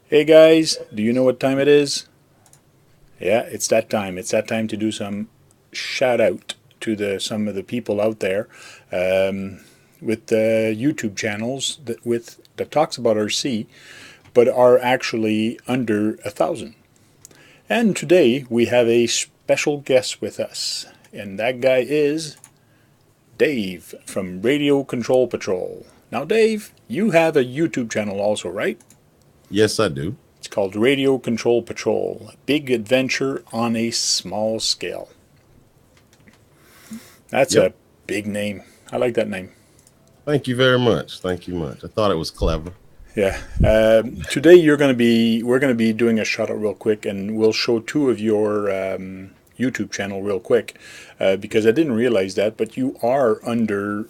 Hey guys, do you know what time it is? Yeah, it's that time. It's that time to do some shout out to the some of the people out there with YouTube channels that talks about RC, but are actually under 1,000. And today we have a special guest with us, and that guy is Dave from Radio Control Patrol. Now, Dave, you have a YouTube channel also, right? Yes, I do. It's called Radio Control Patrol, a big adventure on a small scale. That's Yep. a big name. I like that name. Thank you very much. Thank you much. I thought it was clever. Yeah. Today we're gonna be doing a shout out real quick, and we'll show two of your YouTube channel real quick because I didn't realize that, but you are under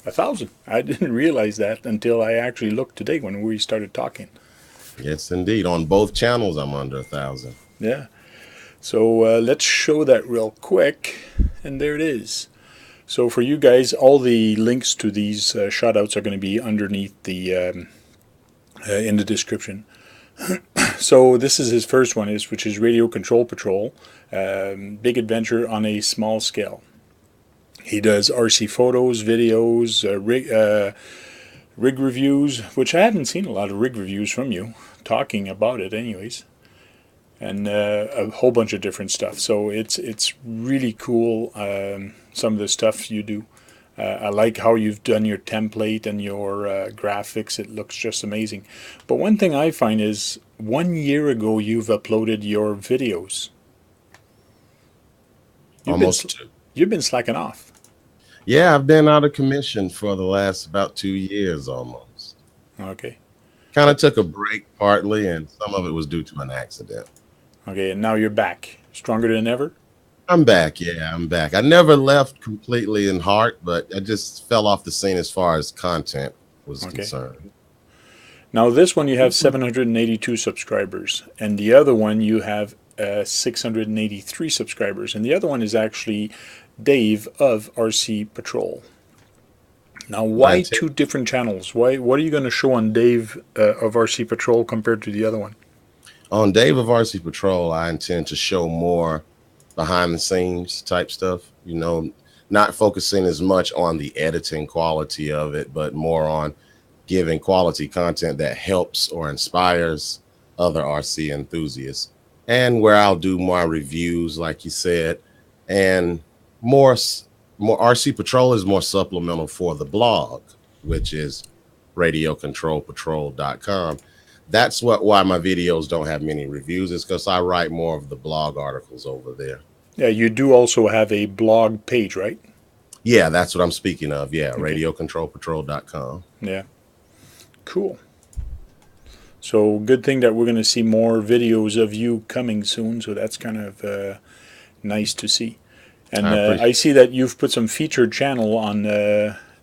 1,000. I didn't realize that until I actually looked today when we started talking. Yes, indeed. On both channels, I'm under 1,000. Yeah. So let's show that real quick, and there it is. So for you guys, all the links to these shoutouts are going to be underneath the in the description. So this is his first one, which is Radio Control Patrol, big adventure on a small scale. He does RC photos, videos, rig reviews, which I haven't seen a lot of rig reviews from you, talking about it anyways, and a whole bunch of different stuff. So it's really cool. Some of the stuff you do. I like how you've done your template and your graphics. It looks just amazing. But one thing I find is 1 year ago you've uploaded your videos. You've been Almost two. you've been slacking off. Yeah, I've been out of commission for the last about 2 years almost. Okay. Kind of took a break partly, and some of it was due to an accident. Okay, and now you're back, stronger than ever. I'm back. Yeah, I'm back. I never left completely in heart, but I just fell off the scene as far as content was Okay. concerned. Now this one you have 782 subscribers, and the other one you have 683 subscribers, and the other one is actually Dave of RC Patrol. Now, why 19. two different channels? Why? What are you going to show on Dave of RC Patrol compared to the other one? On Dave of RC Patrol, I intend to show more behind the scenes type stuff, not focusing as much on the editing quality of it, but more on giving quality content that helps or inspires other RC enthusiasts. And where I'll do more reviews, like you said, and more more RC Patrol is more supplemental for the blog, which is radiocontrolpatrol.com. That's why my videos don't have many reviews, is because I write more of the blog articles over there. Yeah, you do also have a blog page, right? Yeah, that's what I'm speaking of. Yeah, Okay. radiocontrolpatrol.com. Yeah. Cool. So good thing that we're going to see more videos of you coming soon. So that's kind of nice to see. And I I appreciate see that you've put some featured channel on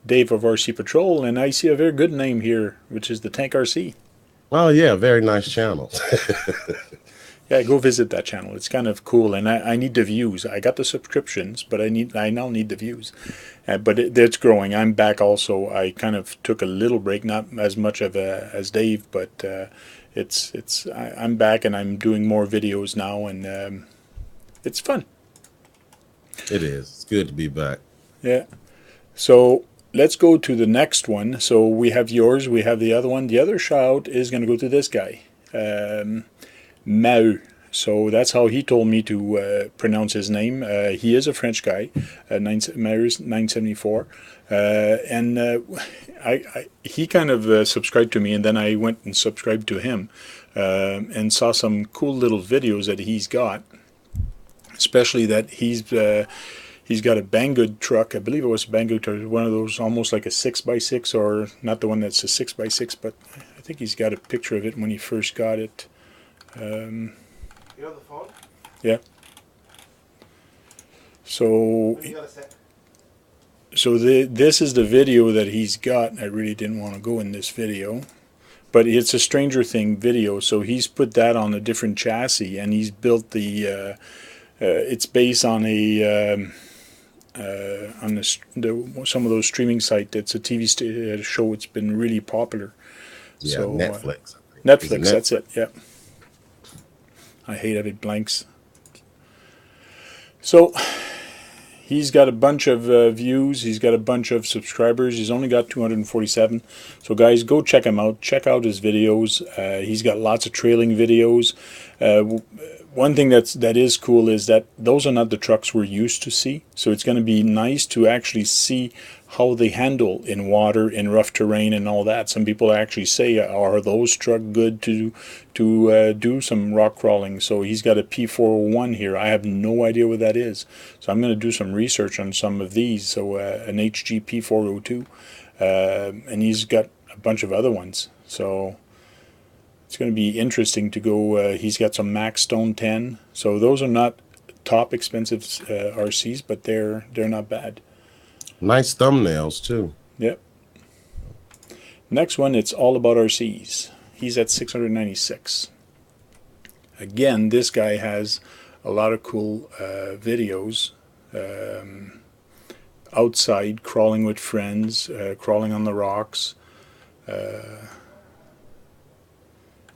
Dave of RC Patrol, and I see a very good name here, which is the Tank RC. Oh yeah, very nice channel. Yeah, go visit that channel. It's kind of cool, and I need the views. I got the subscriptions, but I now need the views. But it's growing. I'm back also. I kind of took a little break, not as much of as Dave, but I'm back and I'm doing more videos now, and it's fun. It is. It's good to be back. Yeah. So let's go to the next one. So we have yours. We have the other one. The other shout is going to go to this guy. Mao. So that's how he told me to pronounce his name. He is a French guy, Mao's 974. And he kind of subscribed to me, and then I went and subscribed to him and saw some cool little videos that he's got, especially that he's got a Banggood truck. I believe it was a Banggood truck, one of those almost like a 6x6, or not the one that's a 6x6, but I think he's got a picture of it when he first got it. Um, You have the phone? yeah. So You got a sec. this is the video that he's got. I really didn't want to go in this video, but it's a Stranger Thing video. So he's put that on a different chassis, and he's built the. It's based on a some of those streaming sites. It's a TV show. It's been really popular. Yeah, So Netflix. Is it Netflix, that's Netflix? it, yeah. I hate having blanks. So he's got a bunch of views. He's got a bunch of subscribers. He's only got 247. So guys, go check him out. Check out his videos. He's got lots of trailing videos. One thing that is cool is that those are not the trucks we're used to see. So it's going to be nice to actually see how they handle in water, in rough terrain, and all that. Some people actually say, "Are those trucks good to do some rock crawling?" So he's got a P401 here. I have no idea what that is. So I'm going to do some research on some of these. So an HG P402, and he's got a bunch of other ones. So it's going to be interesting to go. He's got some Max Stone 10. So those are not top expensive RCs, but they're not bad. Nice thumbnails too. Yep. Next one, it's all about RCs. He's at 696. Again, this guy has a lot of cool videos. Outside, crawling with friends, crawling on the rocks.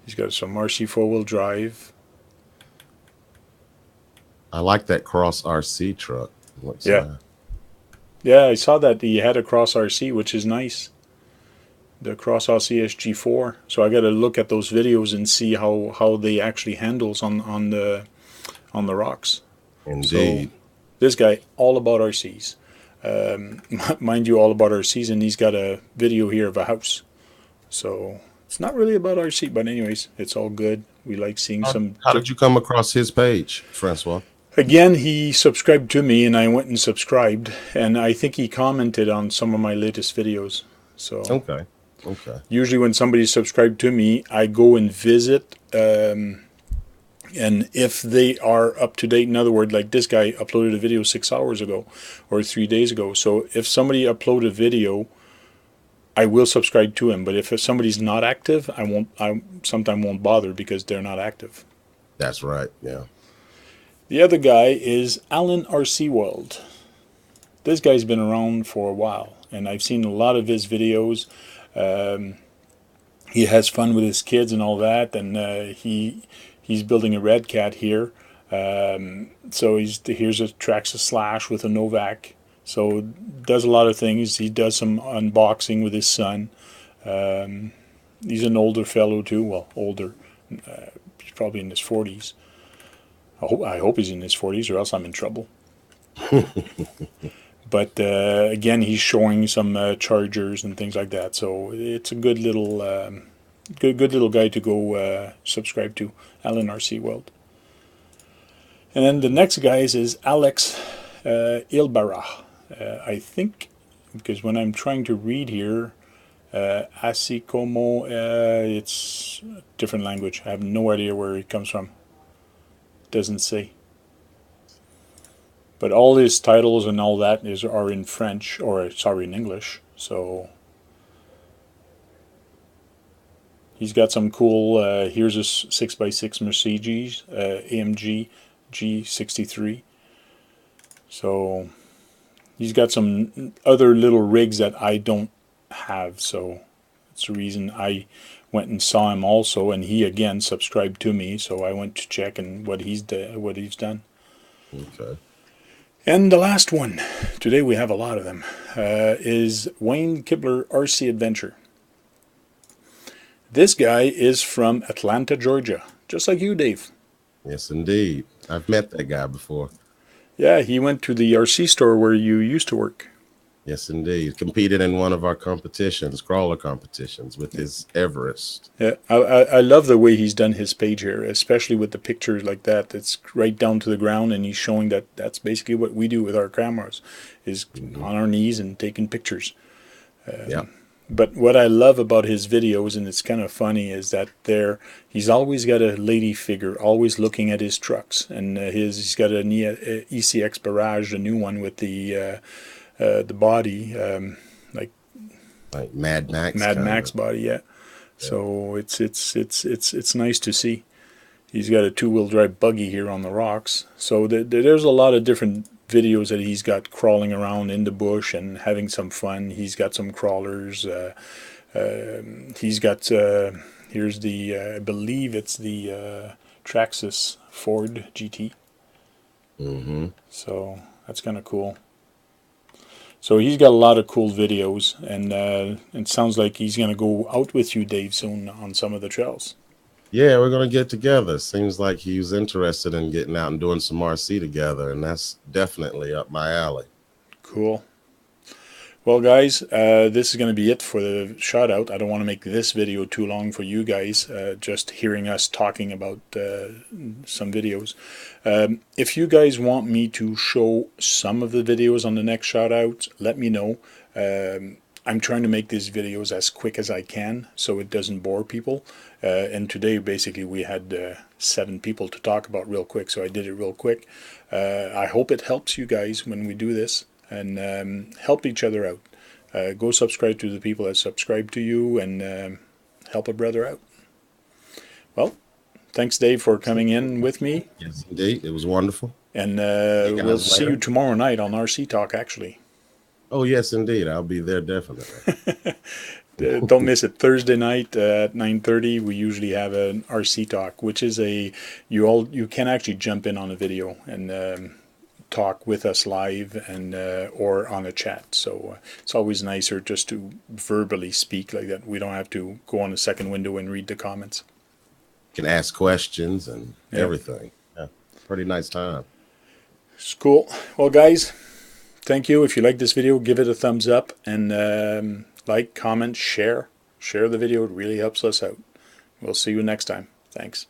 He's got some RC four-wheel drive. I like that Cross RC truck. What's Yeah. that? Yeah, I saw that he had a Cross RC, which is nice. The Cross RC SG4. So I got to look at those videos and see how they actually handles on the rocks. Indeed. So this guy all about RCs. Mind you, all about RCs, and he's got a video here of a house. So it's not really about RC, but anyways, it's all good. We like seeing some. How did you come across his page, Francois? Again, he subscribed to me, and I went and subscribed, and I think he commented on some of my latest videos. So Okay. usually when somebody subscribed to me, I go and visit, and if they are up to date, in other words, like this guy uploaded a video 6 hours ago or 3 days ago. So if somebody uploads a video, I will subscribe to him. But if somebody's not active, I sometimes won't bother because they're not active. That's right. Yeah. The other guy is Alan RC World. This guy's been around for a while, and I've seen a lot of his videos. He has fun with his kids and all that, and he's building a Red Cat here. So here's a Traxxas Slash with a Novak. So does a lot of things. He does some unboxing with his son. He's an older fellow too. Well, older. He's probably in his 40s. I hope he's in his 40s, or else I'm in trouble. But again, he's showing some chargers and things like that. So it's a good little good little guy to go subscribe to, Alan RC World. And then the next guy is Alex Ilbarra. I think, because when I'm trying to read here, Asikomo, it's a different language. I have no idea where it comes from. Doesn't say. But all his titles and all that are in French, or sorry, in English. So he's got some cool. Here's a 6x6 Mercedes AMG G63. So he's got some other little rigs that I don't have. So that's the reason I went and saw him also, and he again subscribed to me. So I went to check and what he's done. Okay. And the last one, today we have a lot of them, is Wayne Kibler RC Adventure. This guy is from Atlanta, Georgia, just like you, Dave. Yes, indeed. I've met that guy before. Yeah, he went to the RC store where you used to work. Yes, indeed. Competed in one of our competitions, crawler competitions, with his Everest. Yeah, I love the way he's done his page here, especially with the pictures like that. It's right down to the ground, and he's showing that that's basically what we do with our cameras, is on our knees and taking pictures. Yeah. But what I love about his videos, and it's kind of funny, is that he's always got a lady figure, always looking at his trucks, and he's got an ECX Barrage, a new one with the body, like Mad Max. Mad Max body, yeah. So it's nice to see. He's got a 2-wheel drive buggy here on the rocks. So there's a lot of different videos that he's got crawling around in the bush and having some fun. He's got some crawlers. He's got Here's the, I believe it's the Traxxas Ford GT. Mm-hmm. So that's kind of cool. So he's got a lot of cool videos, and it sounds like he's going to go out with you, Dave, soon on some of the trails. Yeah, we're gonna get together. Seems like he was interested in getting out and doing some RC together, and that's definitely up my alley. Cool. Well, guys, this is going to be it for the shout out. I don't want to make this video too long for you guys, just hearing us talking about some videos. If you guys want me to show some of the videos on the next shout out, let me know. I'm trying to make these videos as quick as I can so it doesn't bore people. And today, basically, we had 7 people to talk about real quick, so I did it real quick. I hope it helps you guys when we do this, and help each other out. Go subscribe to the people that subscribe to you, and help a brother out. Well, thanks, Dave, for coming in with me. Yes, indeed, it was wonderful. And You we'll guys see you later. tomorrow night on RC Talk, actually. Oh yes, indeed, I'll be there definitely. Don't miss it. Thursday night at 9:30, we usually have an RC Talk, which is you can actually jump in on a video and talk with us live, and or on a chat. So it's always nicer just to verbally speak like that. We don't have to go on a second window and read the comments. You can ask questions and Yeah. everything. Yeah, pretty nice time. It's cool. Well, guys, thank you. If you like this video, give it a thumbs up, and like, comment, share the video. It really helps us out. We'll see you next time. Thanks.